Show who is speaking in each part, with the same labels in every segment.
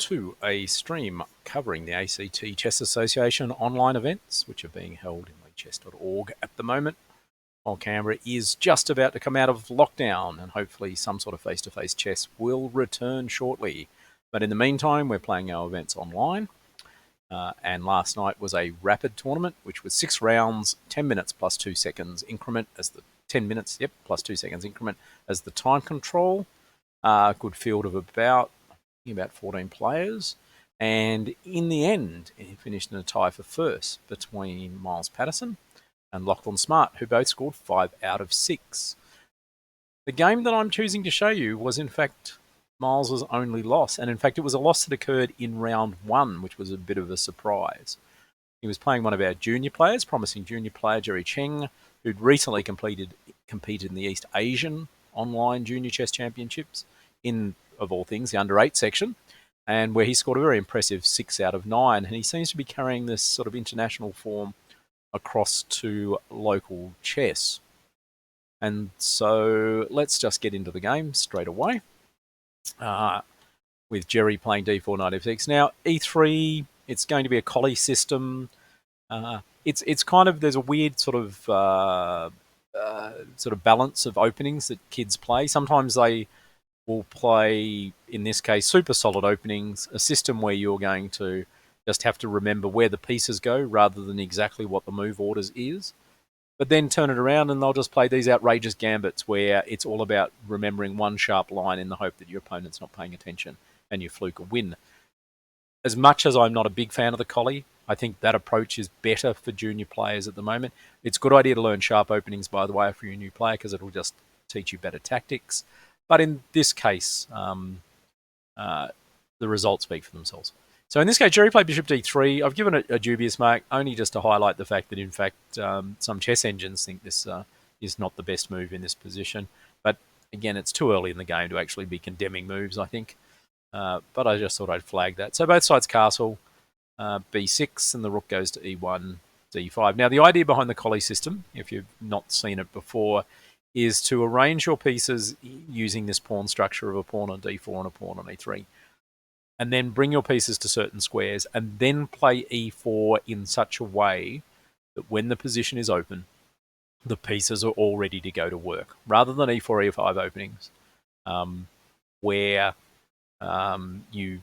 Speaker 1: to a stream covering the ACT Chess Association online events, which are being held in leadchess.org at the moment, while Canberra is just about to come out of lockdown, and hopefully some sort of face-to-face chess will return shortly. But in the meantime, we're playing our events online, and last night was a rapid tournament, which was 6 rounds, 10 minutes plus 2 seconds increment as the 10 minutes, plus 2 seconds increment as the time control. Good field of about 14 players. And in the end, he finished in a tie for first between Miles Patterson and Lachlan Smart, who both scored 5 out of 6. The game that I'm choosing to show you was, in fact, Miles's only loss. And in fact, it was a loss that occurred in round 1, which was a bit of a surprise. He was playing one of our junior players, promising junior player Jerry Cheng, who'd recently competed in the East Asian online junior chess championships in, of all things, the under-8 section, and where he scored a very impressive 6 out of 9. And he seems to be carrying this sort of international form across to local chess. And so let's just get into the game straight away, with Jerry playing d4, knight f6. Now, e3, it's going to be a collie system. It's kind of, there's a weird sort of balance of openings that kids play. Sometimes they will play, in this case, super solid openings, a system where you're going to just have to remember where the pieces go rather than exactly what the move orders is. But then turn it around and they'll just play these outrageous gambits where it's all about remembering one sharp line in the hope that your opponent's not paying attention and you fluke a win. As much as I'm not a big fan of the collie, I think that approach is better for junior players at the moment. It's a good idea to learn sharp openings, by the way, if you're a new player, because it'll just teach you better tactics. But in this case, the results speak for themselves. So in this case, Jerry played bishop d3. I've given it a dubious mark, only just to highlight the fact that, in fact, some chess engines think this is not the best move in this position. But again, it's too early in the game to actually be condemning moves, I think. But I just thought I'd flag that. So both sides castle, b6, and the rook goes to e1, d5. Now, the idea behind the collie system, if you've not seen it before, is to arrange your pieces using this pawn structure of a pawn on d4 and a pawn on e3. And then bring your pieces to certain squares, and then play e4 in such a way that when the position is open, the pieces are all ready to go to work, rather than e4, e5 openings, where you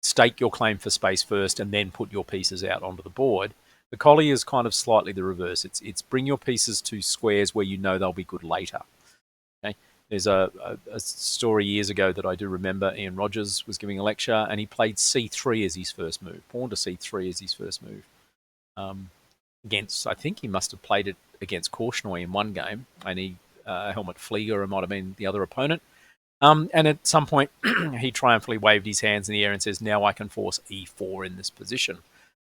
Speaker 1: stake your claim for space first and then put your pieces out onto the board. The collie is kind of slightly the reverse. It's bring your pieces to squares where you know they'll be good later. Okay? There's a story years ago that I do remember. Ian Rogers was giving a lecture, and he played c3 as his first move, pawn to c3 as his first move. Against, I think he must have played it against Korchnoi in one game, and Helmut Flieger might have been the other opponent. And at some point, he triumphantly waved his hands in the air and says, "Now I can force e4 in this position."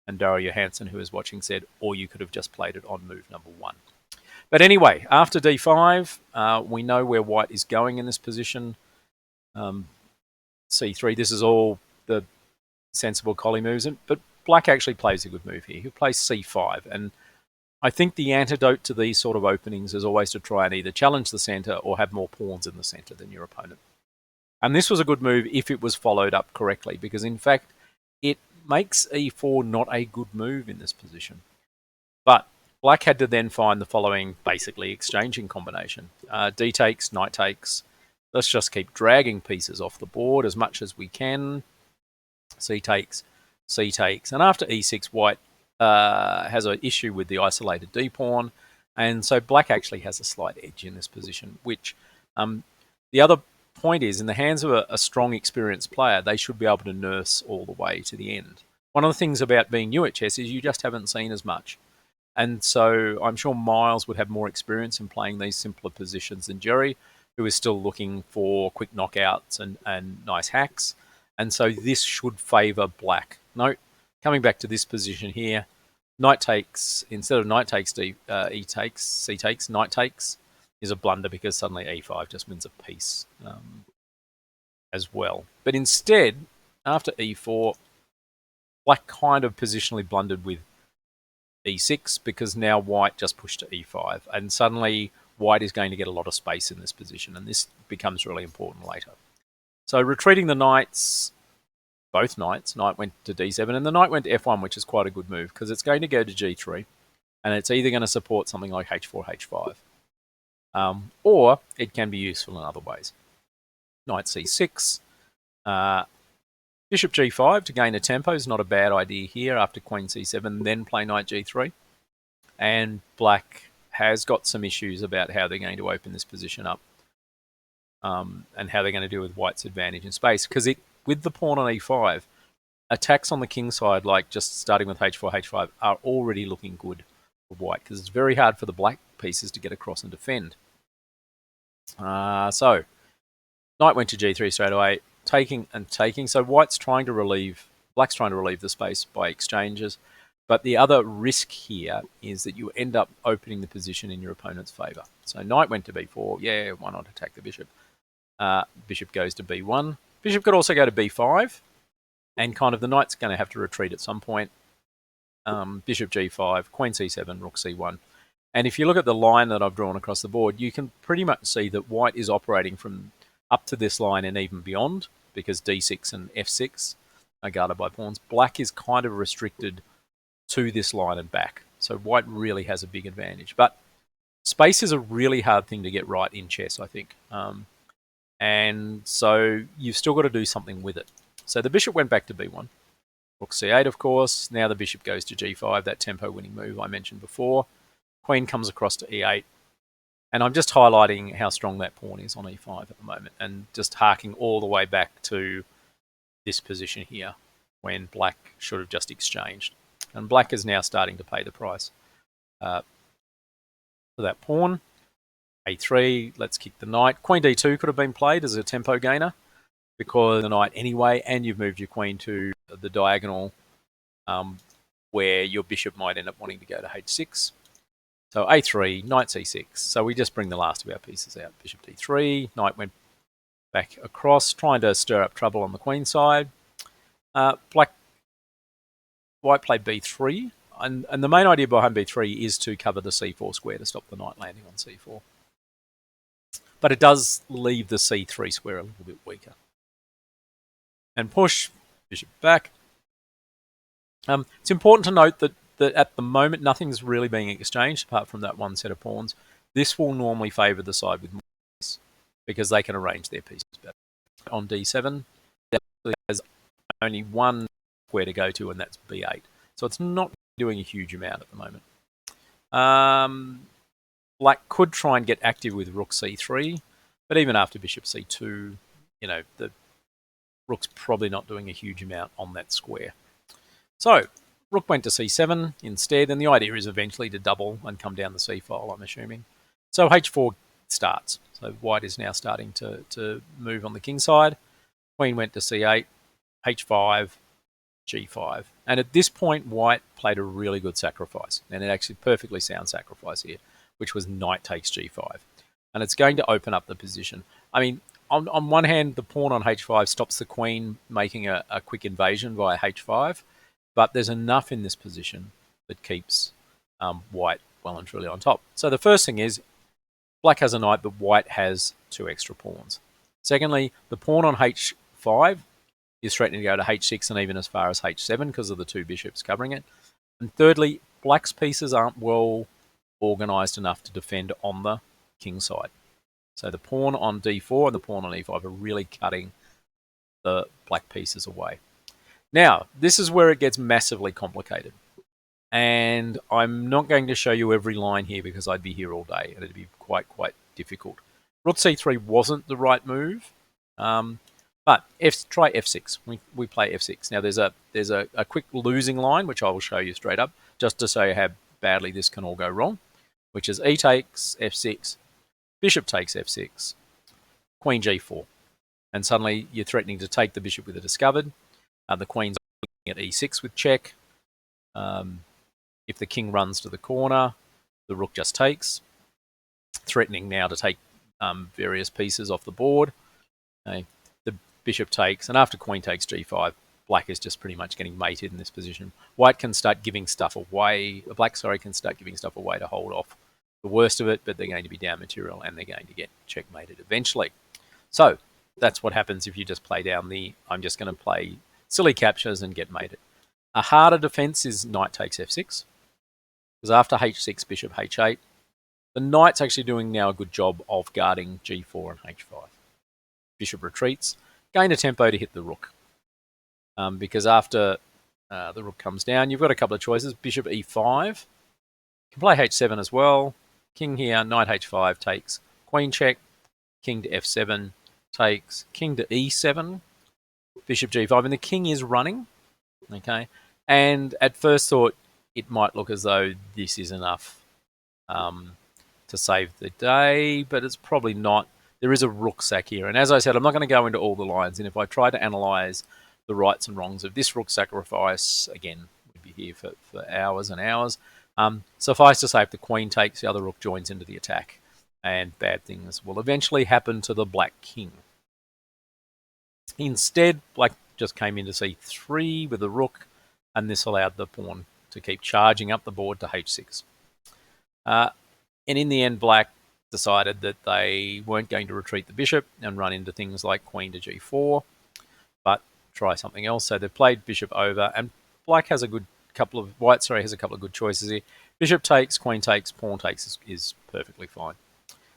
Speaker 1: And Dario Johansson, who was watching, said, "Or you could have just played it on move number 1." But anyway, after d5, we know where white is going in this position. c3, this is all the sensible collie moves. But black actually plays a good move here. He plays c5. And I think the antidote to these sort of openings is always to try and either challenge the center or have more pawns in the center than your opponent. And this was a good move if it was followed up correctly, because in fact, it makes e4 not a good move in this position. But black had to then find the following basically exchanging combination. D takes, knight takes. Let's just keep dragging pieces off the board as much as we can. C takes, C takes. And after e6, white has an issue with the isolated d pawn. And so black actually has a slight edge in this position, which the other point is, in the hands of a strong, experienced player, they should be able to nurse all the way to the end. One of the things about being new at chess is you just haven't seen as much. And so I'm sure Miles would have more experience in playing these simpler positions than Jerry, who is still looking for quick knockouts and nice hacks. And so this should favour black. Note, coming back to this position here, knight takes, instead of knight takes, e takes, c takes, knight takes is a blunder, because suddenly e5 just wins a piece as well. But instead, after e4, black kind of positionally blundered with e6, because now white just pushed to e5, and suddenly white is going to get a lot of space in this position, and this becomes really important later. So retreating the knights, both knights. Knight went to d7, and the knight went to f1, which is quite a good move because it's going to go to g3, and it's either going to support something like h4, h5, or it can be useful in other ways. Knight c6, bishop g5 to gain a tempo is not a bad idea here after queen c7, then play knight g3. And black has got some issues about how they're going to open this position up, and how they're going to deal with white's advantage in space. Because with the pawn on e5, attacks on the king side, like just starting with h4, h5, are already looking good for white, because it's very hard for the black pieces to get across and defend. So knight went to g3 straight away, taking and taking. So black's trying to relieve the space by exchanges. But the other risk here is that you end up opening the position in your opponent's favour. So knight went to b4. Yeah, why not attack the bishop? Bishop goes to b1. Bishop could also go to b5. And kind of the knight's going to have to retreat at some point. Bishop g5, queen c7, rook c1. And if you look at the line that I've drawn across the board, you can pretty much see that white is operating from up to this line and even beyond, because d6 and f6 are guarded by pawns. Black is kind of restricted to this line and back. So white really has a big advantage. But space is a really hard thing to get right in chess, I think. And so you've still got to do something with it. So the bishop went back to b1. Rook c8, of course. Now the bishop goes to g5, that tempo-winning move I mentioned before. Queen comes across to e8. And I'm just highlighting how strong that pawn is on e5 at the moment, and just harking all the way back to this position here, when black should have just exchanged. And black is now starting to pay the price for that pawn. a3, let's kick the knight. Queen d2 could have been played as a tempo gainer, because the knight anyway, and you've moved your queen to the diagonal, where your bishop might end up wanting to go to h6. So a3, knight c6. So we just bring the last of our pieces out. Bishop d3, knight went back across, trying to stir up trouble on the queen side. White played b3, and the main idea behind b3 is to cover the c4 square to stop the knight landing on c4. But it does leave the c3 square a little bit weaker. And push, bishop back. It's important to note that at the moment, nothing's really being exchanged apart from that one set of pawns. This will normally favour the side with more space, because they can arrange their pieces better. On d7, there has only one square to go to, and that's b8. So it's not doing a huge amount at the moment. Black could try and get active with rook c3, but even after bishop c2, the rook's probably not doing a huge amount on that square. So rook went to c7 instead, and the idea is eventually to double and come down the c file, I'm assuming. So h4 starts. So white is now starting to move on the king side. Queen went to c8, h5, g5. And at this point, white played a really good sacrifice, and it actually perfectly sound sacrifice here, which was knight takes g5. And it's going to open up the position. I mean, on one hand, the pawn on h5 stops the queen making a quick invasion via h5, but there's enough in this position that keeps white well and truly on top. So the first thing is, black has a knight, but white has two extra pawns. Secondly, the pawn on h5 is threatening to go to h6 and even as far as h7 because of the two bishops covering it. And thirdly, black's pieces aren't well organised enough to defend on the king side. So the pawn on d4 and the pawn on e5 are really cutting the black pieces away. Now, this is where it gets massively complicated. And I'm not going to show you every line here because I'd be here all day and it'd be quite difficult. Rook c3 wasn't the right move, but try f6. We play f6. Now, there's a quick losing line, which I will show you straight up, just to show you how badly this can all go wrong, which is e takes f6, bishop takes f6, queen g4. And suddenly you're threatening to take the bishop with a discovered. The queen's looking at e6 with check. If the king runs to the corner, the rook just takes, threatening now to take various pieces off the board. Okay. The bishop takes, and after queen takes g5, black is just pretty much getting mated in this position. White can start giving stuff away. Black, can start giving stuff away to hold off the worst of it, but they're going to be down material and they're going to get checkmated eventually. So that's what happens if you just play down I'm just going to play silly captures and get mated. A harder defence is knight takes f6, because after h6, bishop h8, the knight's actually doing now a good job of guarding g4 and h5. Bishop retreats, gain a tempo to hit the rook, because after the rook comes down, you've got a couple of choices. Bishop e5, you can play h7 as well. King here, knight h5 takes, queen check, king to f7 takes, king to e7, bishop g5, and the king is running. Okay, and at first thought, it might look as though this is enough to save the day, but it's probably not. There is a rook sack here, and as I said, I'm not going to go into all the lines, and if I try to analyse the rights and wrongs of this rook sacrifice, again, we'd be here for hours and hours. Suffice to say, if the queen takes, the other rook joins into the attack, and bad things will eventually happen to the black king. Instead, black just came into c3 with the rook, and this allowed the pawn to keep charging up the board to h6. And in the end, black decided that they weren't going to retreat the bishop and run into things like queen to g4, but try something else. So they've played bishop over, and black has a couple of good choices here. Bishop takes, queen takes, pawn takes is perfectly fine.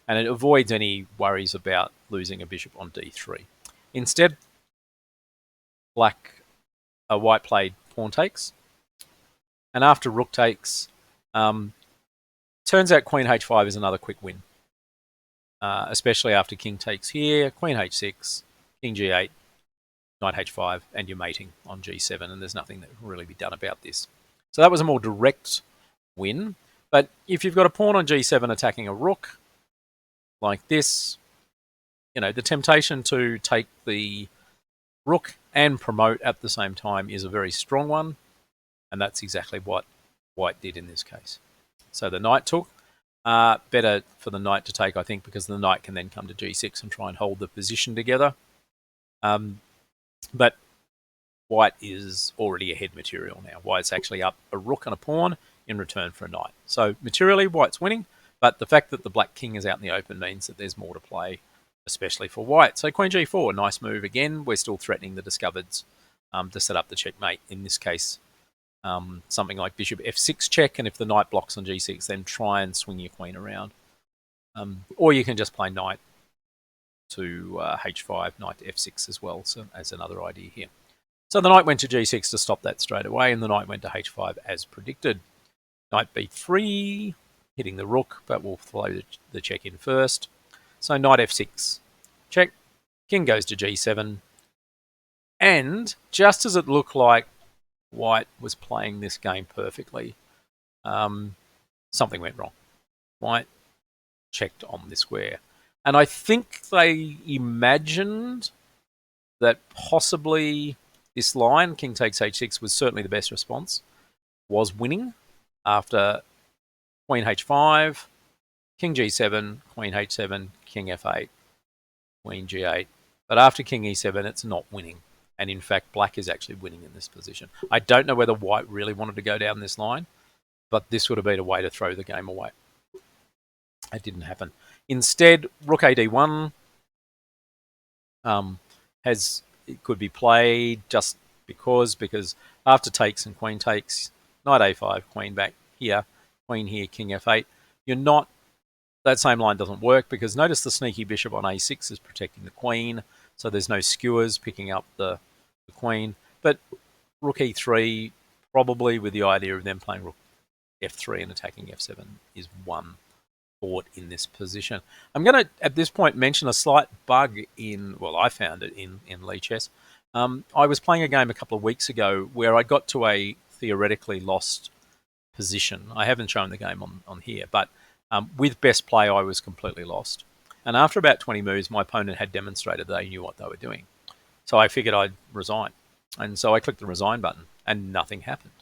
Speaker 1: And it avoids any worries about losing a bishop on d3. Instead, white played pawn takes, and after rook takes, turns out queen h5 is another quick win, especially after king takes here, queen h6, king g8, knight h5, and you're mating on g7, and there's nothing that can really be done about this. So that was a more direct win, but if you've got a pawn on g7 attacking a rook like this, the temptation to take the rook and promote at the same time is a very strong one, and that's exactly what white did in this case. So the knight took. Better for the knight to take, I think, because the knight can then come to g6 and try and hold the position together. But white is already ahead material now. White's actually up a rook and a pawn in return for a knight. So materially, white's winning, but the fact that the black king is out in the open means that there's more to play, especially for white. So queen g4, nice move again. We're still threatening the discovereds to set up the checkmate. In this case, something like bishop f6 check, and if the knight blocks on g6, then try and swing your queen around. Or you can just play knight to h5, knight to f6 as well, so as another idea here. So the knight went to g6 to stop that straight away, and the knight went to h5 as predicted. Knight b3, hitting the rook, but we'll throw the check in first. So knight f6, check, king goes to g7, and just as it looked like white was playing this game perfectly, something went wrong. White checked on the square. And I think they imagined that possibly this line, king takes h6, was certainly the best response, was winning after queen h5, king g7, queen h7, king f8, queen g8. But after king e7, it's not winning. And in fact, black is actually winning in this position. I don't know whether white really wanted to go down this line, but this would have been a way to throw the game away. It didn't happen. Instead, rook ad1 it could be played just because after takes and queen takes, knight a5, queen back here, queen here, king f8, that same line doesn't work because notice the sneaky bishop on a6 is protecting the queen, so there's no skewers picking up the queen. But rook e3, probably with the idea of them playing rook f3 and attacking f7, is one thought in this position. I'm going to, at this point, mention a slight bug I found it in Lee chess. I was playing a game a couple of weeks ago where I got to a theoretically lost position. I haven't shown the game on here, but with best play, I was completely lost. And after about 20 moves, my opponent had demonstrated they knew what they were doing. So I figured I'd resign. And so I clicked the resign button, and nothing happened.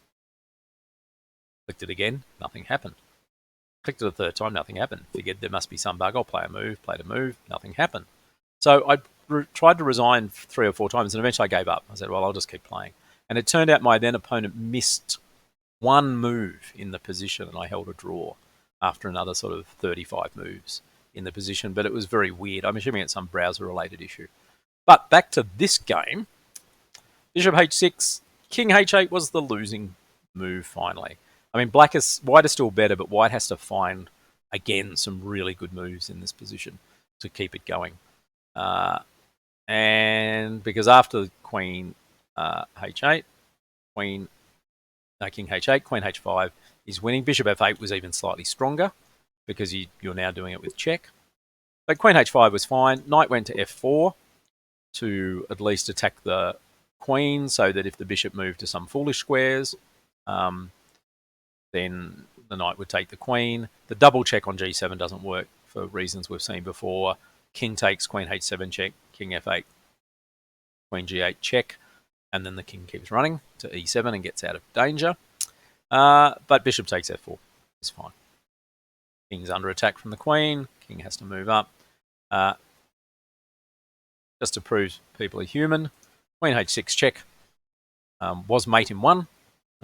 Speaker 1: Clicked it again, nothing happened. Clicked it a third time, nothing happened. Figured there must be some bug. I'll play a move, played a move, nothing happened. So I tried to resign 3 or 4 times, and eventually I gave up. I said, well, I'll just keep playing. And it turned out my then opponent missed one move in the position, and I held a draw after another sort of 35 moves in the position. But it was very weird. I'm assuming it's some browser-related issue. But back to this game. Bishop h6, king h8 was the losing move finally. I mean, white is still better, but white has to find, again, some really good moves in this position to keep it going. And because after queen h8, king h8, queen h5 is winning. Bishop f8 was even slightly stronger because you're now doing it with check. But queen h5 was fine. Knight went to f4 to at least attack the queen, so that if the bishop moved to some foolish squares, then the knight would take the queen. The double check on g7 doesn't work for reasons we've seen before. King takes, queen h7 check, king f8, queen g8 check, and then the king keeps running to e7 and gets out of danger. But bishop takes f4 is fine. King's under attack from the queen. King has to move up. Just to prove people are human, queen h6 check was mate in 1.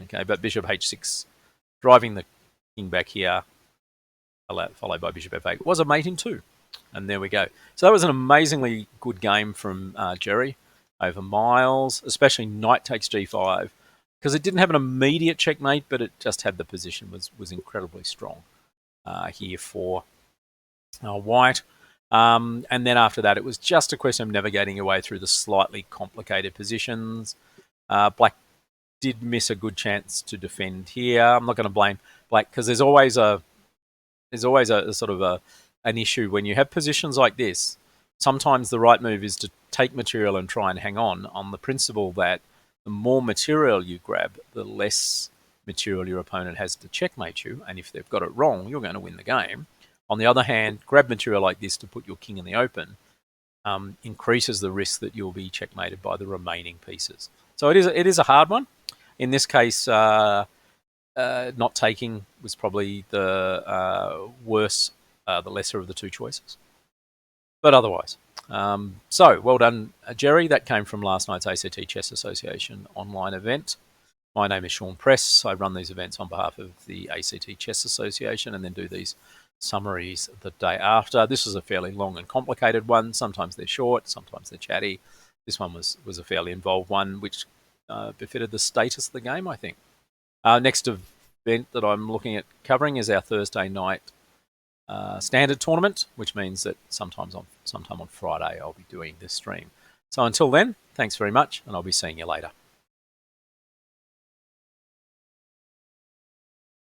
Speaker 1: Okay, but bishop h6 driving the king back here, followed by bishop f8, was a mate in 2. And there we go. So that was an amazingly good game from Jerry over Miles, especially knight takes g5, because it didn't have an immediate checkmate, but it just had the position was incredibly strong here for white. And then after that, it was just a question of navigating your way through the slightly complicated positions. Black did miss a good chance to defend here. I'm not going to blame Black, because there's always a sort of an issue when you have positions like this. Sometimes the right move is to take material and try and hang on the principle that the more material you grab, the less material your opponent has to checkmate you. And if they've got it wrong, you're going to win the game. On the other hand, grab material like this to put your king in the open increases the risk that you'll be checkmated by the remaining pieces. So it is a hard one. In this case, not taking was probably the worse, the lesser of the two choices. But otherwise, so well done, Jerry. That came from last night's ACT Chess Association online event. My name is Sean Press. I run these events on behalf of the ACT Chess Association and then do these summaries the day after. This is a fairly long and complicated one. Sometimes they're short, sometimes they're chatty. This one was a fairly involved one, which befitted the status of the game, I think. Next event that I'm looking at covering is our Thursday night standard tournament, which means that sometime on Friday I'll be doing this stream. So until then, thanks very much, and I'll be seeing you later.